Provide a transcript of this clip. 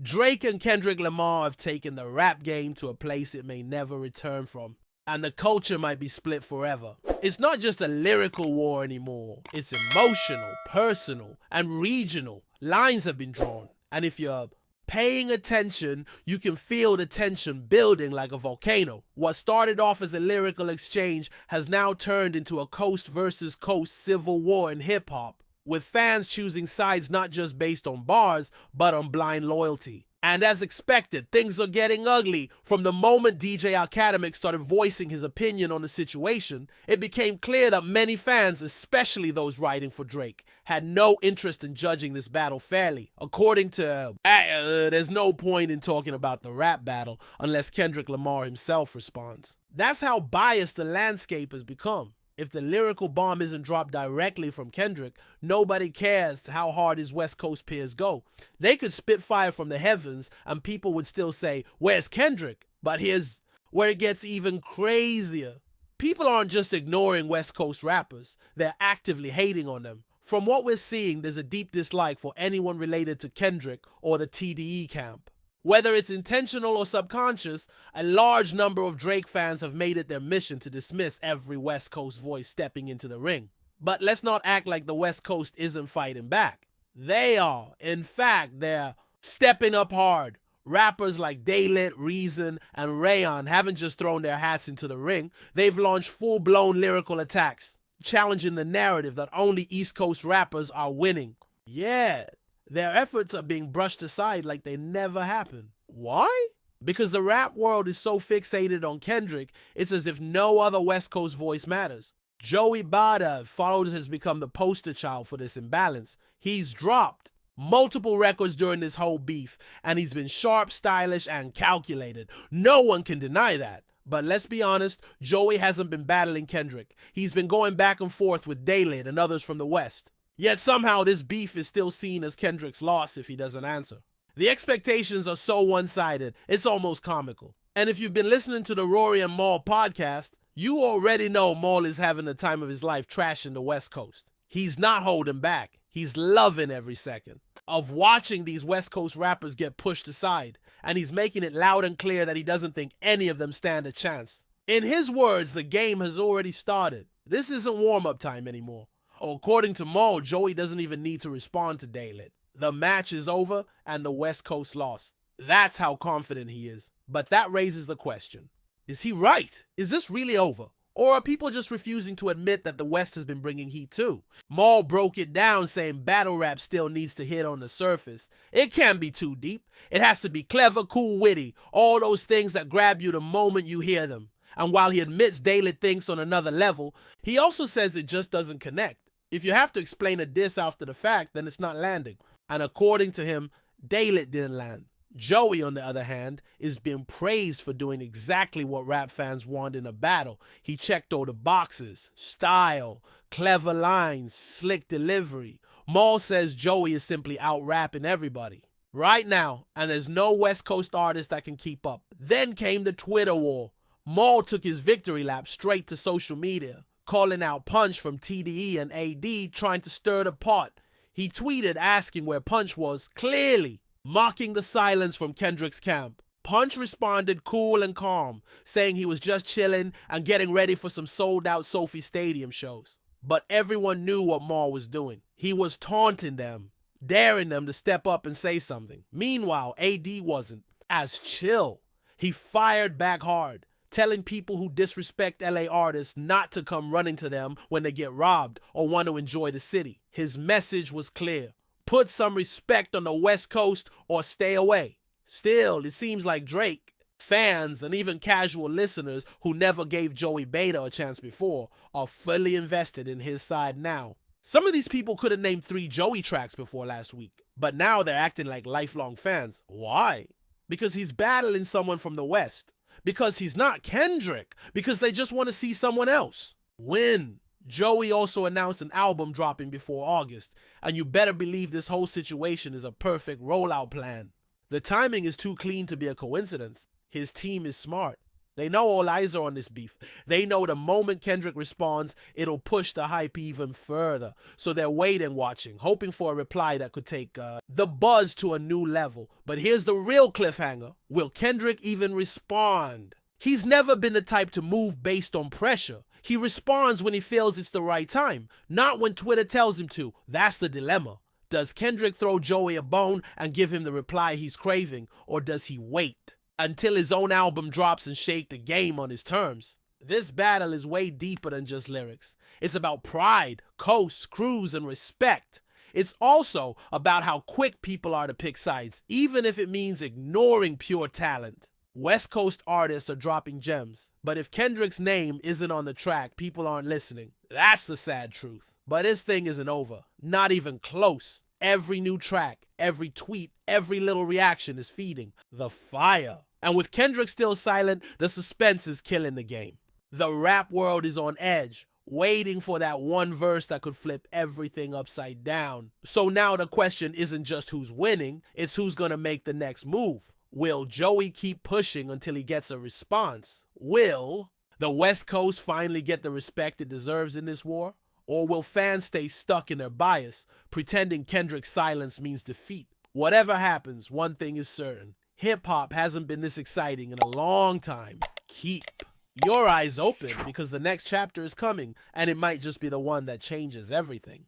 Drake and Kendrick Lamar have taken the rap game to a place it may never return from, and the culture might be split forever. It's not just a lyrical war anymore, it's emotional, personal, and regional. Lines have been drawn, and if you're paying attention, you can feel the tension building like a volcano. What started off as a lyrical exchange has now turned into a coast versus coast civil war in hip-hop, with fans choosing sides not just based on bars, but on blind loyalty. And as expected, things are getting ugly. From the moment DJ Academic started voicing his opinion on the situation, it became clear that many fans, especially those writing for Drake, had no interest in judging this battle fairly. According to, there's no point in talking about the rap battle unless Kendrick Lamar himself responds. That's how biased the landscape has become. If the lyrical bomb isn't dropped directly from Kendrick, nobody cares how hard his West Coast peers go. They could spit fire from the heavens and people would still say, "Where's Kendrick?" But here's where it gets even crazier. People aren't just ignoring West Coast rappers, they're actively hating on them. From what we're seeing, there's a deep dislike for anyone related to Kendrick or the TDE camp. Whether it's intentional or subconscious, a large number of Drake fans have made it their mission to dismiss every West Coast voice stepping into the ring. But let's not act like the West Coast isn't fighting back. They are. In fact, they're stepping up hard. Rappers like Daylyt, Reason, and Rayon haven't just thrown their hats into the ring, they've launched full-blown lyrical attacks, challenging the narrative that only East Coast rappers are winning. Yeah. Their efforts are being brushed aside like they never happened. Why? Because the rap world is so fixated on Kendrick, it's as if no other West Coast voice matters. Joey Bada has become the poster child for this imbalance. He's dropped multiple records during this whole beef, and he's been sharp, stylish, and calculated. No one can deny that. But let's be honest, Joey hasn't been battling Kendrick. He's been going back and forth with Daylyt and others from the West. Yet somehow this beef is still seen as Kendrick's loss if he doesn't answer. The expectations are so one-sided, it's almost comical. And if you've been listening to the Rory and Maul podcast, you already know Maul is having the time of his life trashing the West Coast. He's not holding back. He's loving every second of watching these West Coast rappers get pushed aside, and he's making it loud and clear that he doesn't think any of them stand a chance. In his words, the game has already started. This isn't warm-up time anymore. According to Maul, Joey doesn't even need to respond to Daylyt. The match is over and the West Coast lost. That's how confident he is. But that raises the question. Is he right? Is this really over? Or are people just refusing to admit that the West has been bringing heat too? Maul broke it down saying battle rap still needs to hit on the surface. It can't be too deep. It has to be clever, cool, witty. All those things that grab you the moment you hear them. And while he admits Daylyt thinks on another level, he also says it just doesn't connect. If you have to explain a diss after the fact, then it's not landing. And according to him, Daylyt didn't land. Joey, on the other hand, is being praised for doing exactly what rap fans want in a battle. He checked all the boxes: style, clever lines, slick delivery. Maul says Joey is simply out-rapping everybody right now, and there's no West Coast artist that can keep up. Then came the Twitter war. Maul took his victory lap straight to social media, calling out Punch from TDE and AD trying to stir the pot. He tweeted asking where Punch was, clearly mocking the silence from Kendrick's camp. Punch responded cool and calm, saying he was just chilling and getting ready for some sold-out Sophie Stadium shows. But everyone knew what Maul was doing. He was taunting them, daring them to step up and say something. Meanwhile, AD wasn't as chill. He fired back hard, telling people who disrespect LA artists not to come running to them when they get robbed or want to enjoy the city. His message was clear. Put some respect on the West Coast or stay away. Still, it seems like Drake, fans, and even casual listeners who never gave Joey Bada a chance before are fully invested in his side now. Some of these people couldn't name 3 Joey tracks before last week, but now they're acting like lifelong fans. Why? Because he's battling someone from the West. Because he's not Kendrick. Because they just want to see someone else win. Joey also announced an album dropping before August, and you better believe this whole situation is a perfect rollout plan. The timing is too clean to be a coincidence. His team is smart. They know all eyes are on this beef. They know the moment Kendrick responds, it'll push the hype even further. So they're waiting, watching, hoping for a reply that could take the buzz to a new level. But here's the real cliffhanger. Will Kendrick even respond? He's never been the type to move based on pressure. He responds when he feels it's the right time, not when Twitter tells him to. That's the dilemma. Does Kendrick throw Joey a bone and give him the reply he's craving, or does he wait until his own album drops and shake the game on his terms? This battle is way deeper than just lyrics. It's about pride, coast, cruise, and respect. It's also about how quick people are to pick sides, even if it means ignoring pure talent. West Coast artists are dropping gems, but if Kendrick's name isn't on the track, people aren't listening. That's the sad truth. But his thing isn't over. Not even close. Every new track, every tweet, every little reaction is feeding the fire. And with Kendrick still silent, the suspense is killing the game. The rap world is on edge, waiting for that one verse that could flip everything upside down. So now the question isn't just who's winning, it's who's gonna make the next move. Will Joey keep pushing until he gets a response? Will the West Coast finally get the respect it deserves in this war? Or will fans stay stuck in their bias, pretending Kendrick's silence means defeat? Whatever happens, one thing is certain. Hip-hop hasn't been this exciting in a long time. Keep your eyes open, because the next chapter is coming, and it might just be the one that changes everything.